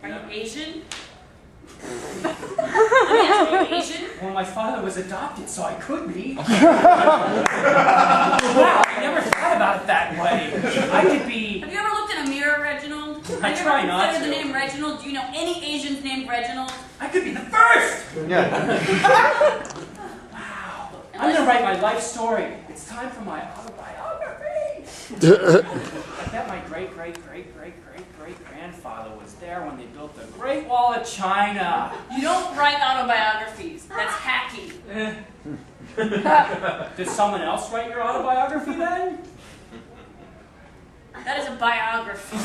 Are you Asian? Are you Asian? Well, my father was adopted, so I could be. Wow, I never thought about it that way. I could be... Have you ever looked in a mirror, Reginald? I try not to. Have you ever considered the name Reginald? Do you know any Asians named Reginald? I could be the first! Yeah. Wow. I'm gonna write my life story. It's time for my autobiography. I bet my great-great-great-great-great-great-grandfather was there when they built the Great Wall of China. You don't write autobiographies. That's hacky. Did someone else write your autobiography then? That is a biography.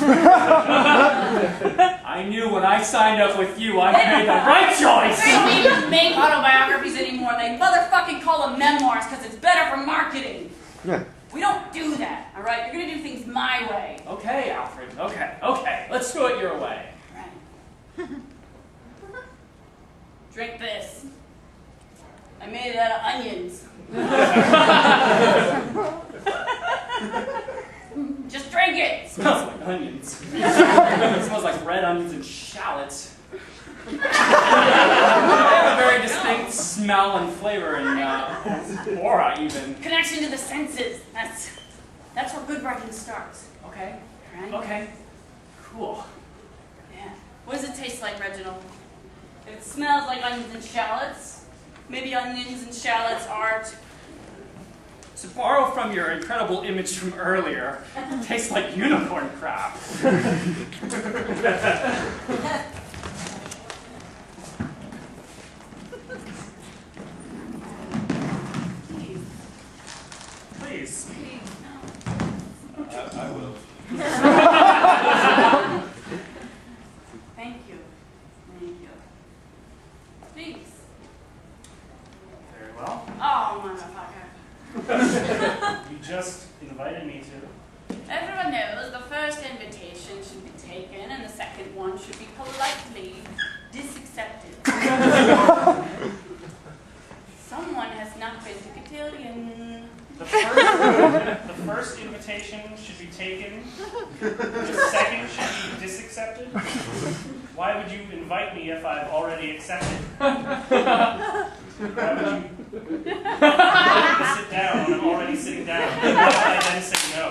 I knew when I signed up with you, I made the right choice! They don't even make autobiographies anymore. They motherfucking call them memoirs because it's better for marketing. Yeah. We don't do that, all right? You're going to do things my way. Okay, Alfred. Okay. Let's do it your way. Right. Drink this. I made it out of onions. Just drink it. It smells like onions. It smells like red onions and shallots. They have a very distinct smell and flavor and aura, even. Connection to the senses. That's where good writing starts. Okay. Right? Okay. Cool. Yeah. What does it taste like, Reginald? If it smells like onions and shallots, maybe onions and shallots are... To borrow from your incredible image from earlier, it tastes like unicorn crap. Please. I will. Thank you. Please. Very well. Oh, motherfucker. You just invited me to. Everyone knows the first invitation should be taken and the second one should be politely disaccepted. Someone has not been to Cotillion. The first invitation should be taken. The second should be disaccepted. Why would you invite me if I've already accepted? Why would you sit down when I'm already sitting down? Why would I then say no?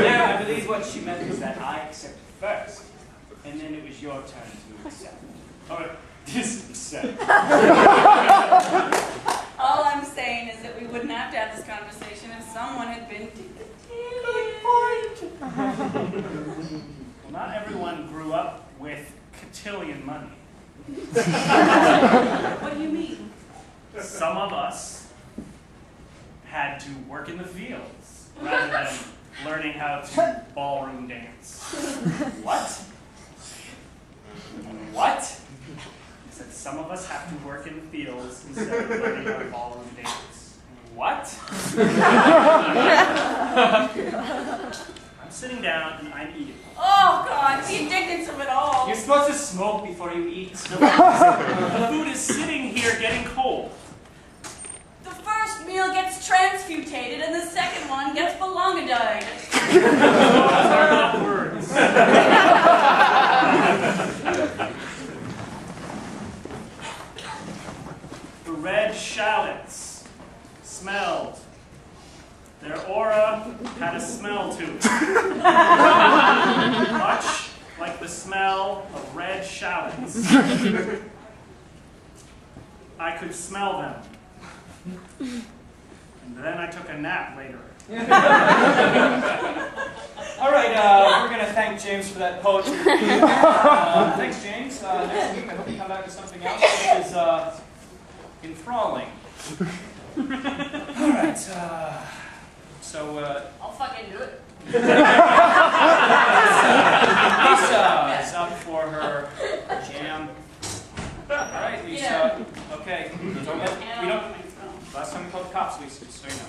Yeah, I believe what she meant is that I accepted first, and then it was your turn to accept. Or disaccept. All I'm saying is that we wouldn't have to have this conversation if someone had been to Cotillion. Well, not everyone grew up with cotillion money. What do you mean? Some of us had to work in the fields rather than learning how to ballroom dance. What? What? I said some of us have to work in the fields instead of learning how to ballroom dance. What? I'm sitting down and I'm eating. Oh, God, the indignance of it all. You're supposed to smoke before you eat. The food is sitting here getting cold. The first meal gets transfutated and the second one gets belongidine. Those are not words. The red shallots smelled. Their aura had a smell to it. Much like the smell of red shallots. I could smell them. And then I took a nap later. All right, we're going to thank James for that poetry. Thanks, James. Next week, I hope you come back with something else which is enthralling. All right, so... I'll fucking do it. Lisa is up for her jam. All right, Lisa. Yeah. Okay. We don't. Last time we called the cops, Lisa, just so you know.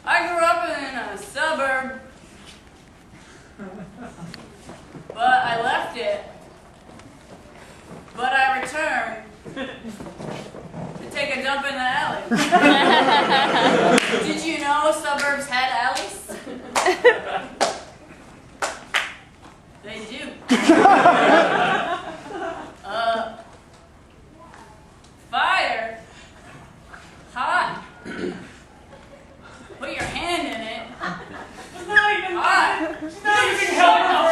I grew up in a suburb, but I left it. But I returned to take a dump in the alley. Did you know suburbs had alleys? Fire? Hot? Put your hand in it. It's not even Hot? She's not using helper verbs.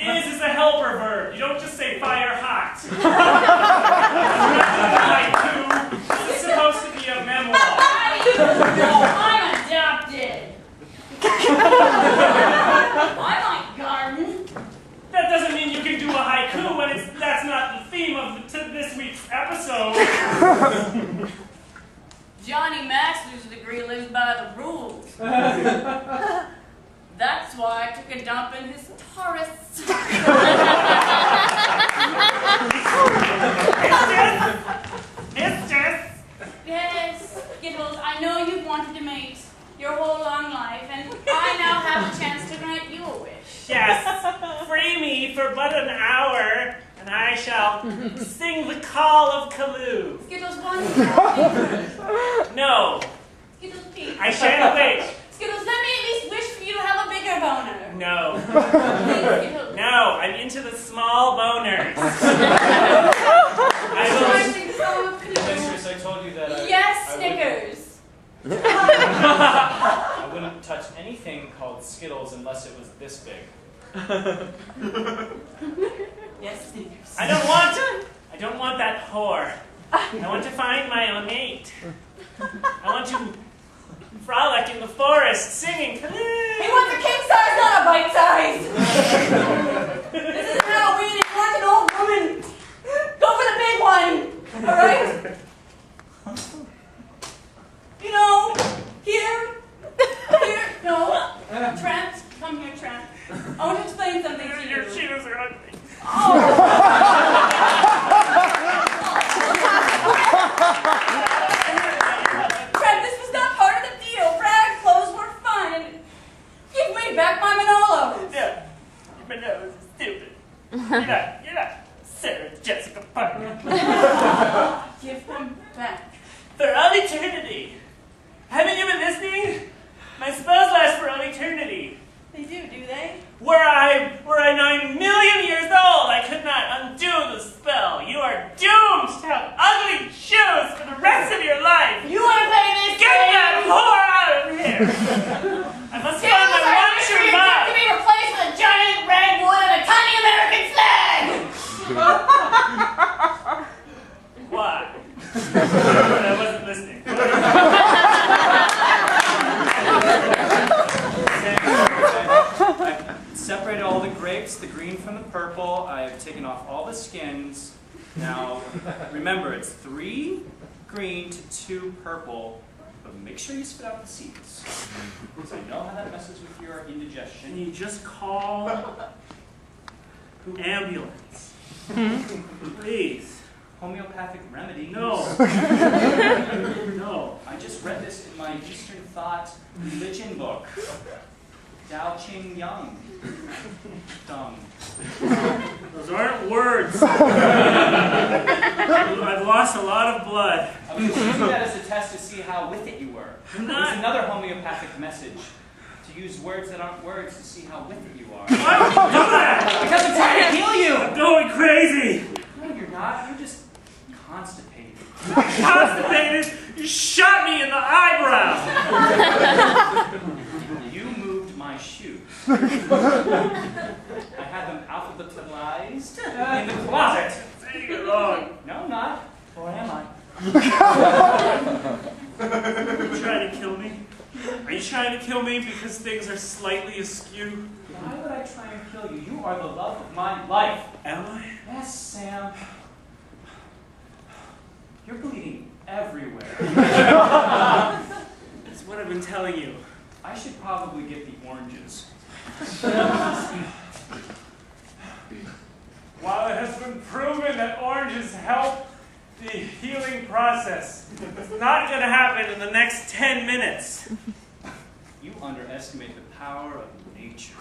Is a helper verb. You don't just say fire hot. Haiku. This is supposed to be a memoir. I'm adopted. I like garden. That doesn't mean you can do a haiku when that's not the theme of this week's episode. Johnny Master's degree lives by the rules. That's why I took a dump in his Taurus. Yes, Skittles, I know you've wanted to mate your whole long life, and I now have a chance to grant you a wish. Yes, free me for but an hour, and I shall sing the call of Callooh. Skittles, one. No, Skittles, please. I shan't wait. Skittles, let me at least wish for you to have a bigger boner. No, Please, Skittles. no, I'm into the small boners. I I will. think so of Callooh. Mistress, I told you that Yes, I Snickers. wouldn't touch anything called Skittles unless it was this big. Yes, Snickers. I don't want that whore. I want to find my own mate. I want to frolic in the forest singing. He wants a king size, not a bite size. This isn't Halloween. If you want an old woman, go for the big one. All right? You know, here, no, Trent, come here, Trent. I want to explain something to Your you. shoes are ugly. Oh. Trent, this was not part of the deal. Bragg clothes were fun, and give me back my Manolos. Yeah, your nose is stupid. You're not Sarah Jessica Parker. Give them back. For all eternity. Haven't you been listening? My spells last for all eternity. They do they? Were I 9 million years old, I could not undo the spell. You are doomed to have ugly shoes for the rest of your life. You want to play this Get game? that whore out of here! I must find my one true to love. be replaced with a giant redwood and a tiny American flag. Why? I wasn't listening. I've separated all the grapes, the green from the purple. I've taken off all the skins. Now, remember, it's 3 green to 2 purple, but make sure you spit out the seeds. Because I know how that messes with your Can indigestion. you just call ambulance? Please. Homeopathic remedy. No. No. I just read this in my Eastern Thought religion book. Tao Ching Yang. Dumb. Those aren't words. I've lost a lot of blood. I was just using that as a test to see how with it you were. I'm It's not. another homeopathic message. To use words that aren't words to see how with it you are. Why would you do that? Because I'm trying to heal you! I'm going crazy. No, you're not. You're just constipated. Constipated. You shot me in the eyebrow. You moved my shoes. I had them alphabetized in the closet. Saying it wrong. No, I'm not. Or am I? Are you trying to kill me? Are you trying to kill me because things are slightly askew? Why would I try and kill you? You are the love of my life. Am I? Yes, Sam. You're bleeding everywhere. That's what I've been telling you. I should probably get the oranges. While it has been proven that oranges help the healing process, it's not going to happen in the next 10 minutes. You underestimate the power of nature.